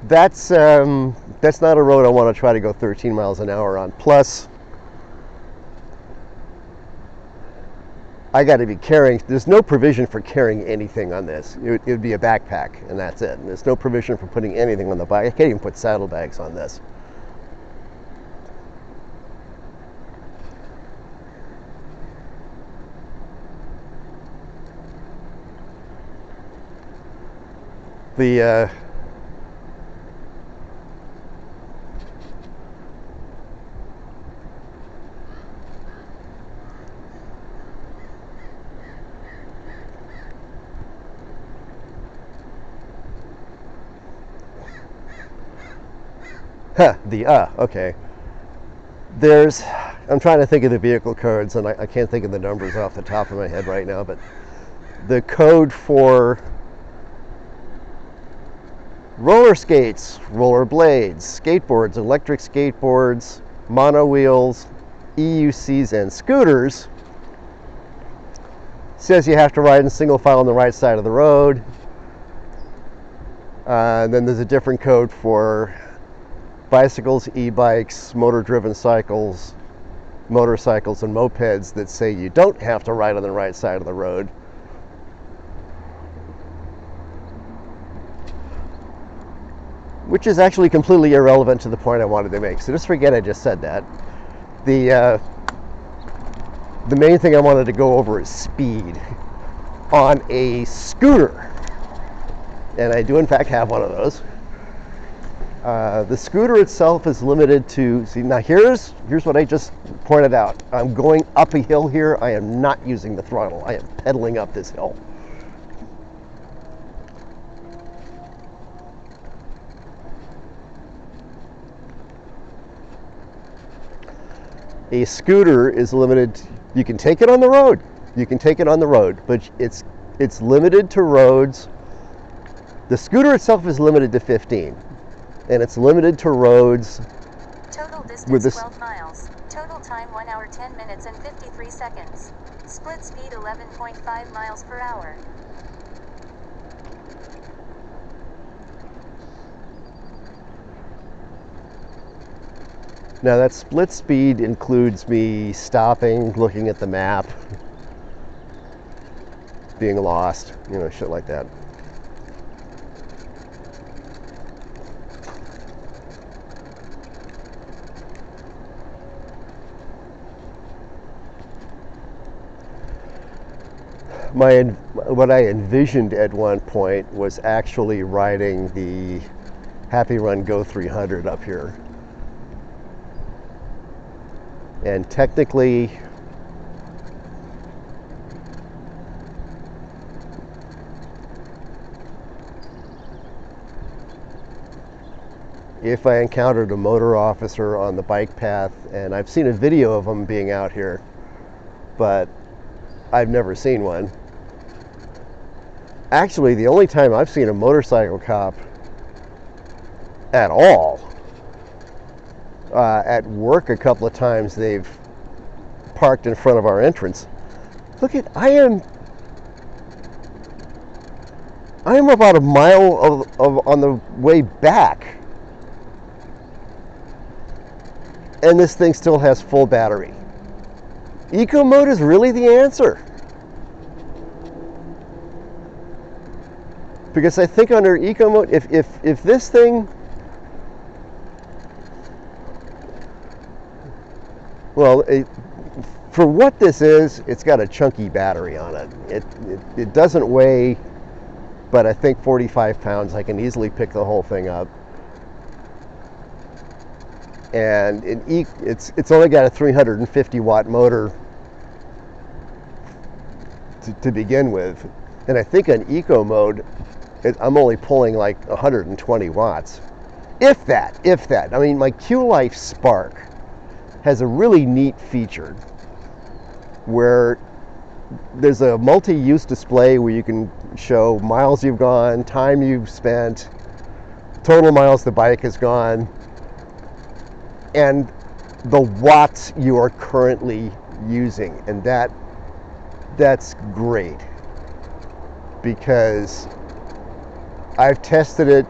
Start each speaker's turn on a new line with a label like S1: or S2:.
S1: that's not a road I want to try to go 13 miles an hour on. Plus, I got to be carrying, there's no provision for carrying anything on this. It would be a backpack, and that's it. There's no provision for putting anything on the bike. I can't even put saddlebags on this. The okay. I'm trying to think of the vehicle codes, and I can't think of the numbers off the top of my head right now, but the code for roller skates, roller blades, skateboards, electric skateboards, mono wheels, EUCs, and scooters says you have to ride in single file on the right side of the road. Then there's a different code for bicycles, e-bikes, motor-driven cycles, motorcycles, and mopeds that say you don't have to ride on the right side of the road. Which is actually completely irrelevant to the point I wanted to make. So just forget I just said that. The main thing I wanted to go over is speed on a scooter. And I do in fact have one of those. The scooter itself is limited to, see now here's what I just pointed out. I'm going up a hill here. I am not using the throttle. I am pedaling up this hill. A scooter is limited, you can take it on the road. You can take it on the road, but it's limited to roads. The scooter itself is limited to 15. And it's limited to roads.
S2: Total distance 12 miles. Total time 1 hour 10 minutes and 53 seconds. Split speed 11.5 miles per hour.
S1: Now that split speed includes me stopping, looking at the map, being lost, shit like that. What I envisioned at one point was actually riding the Happy Run Go 300 up here. And technically, if I encountered a motor officer on the bike path, and I've seen a video of them being out here, but I've never seen one. Actually, the only time I've seen a motorcycle cop at all, at work a couple of times, they've parked in front of our entrance. Look at, I am about a mile on the way back, and this thing still has full battery. Eco mode is really the answer. Because I think under eco mode, if this thing, well, for what this is, it's got a chunky battery on it. It doesn't weigh, but I think 45 pounds. I can easily pick the whole thing up. And it's only got a 350 watt motor to begin with. And I think on eco mode, I'm only pulling like 120 watts. If that. I mean, my Q-Life Spark has a really neat feature where there's a multi-use display where you can show miles you've gone, time you've spent, total miles the bike has gone, and the watts you are currently using. And that's great, because I've tested it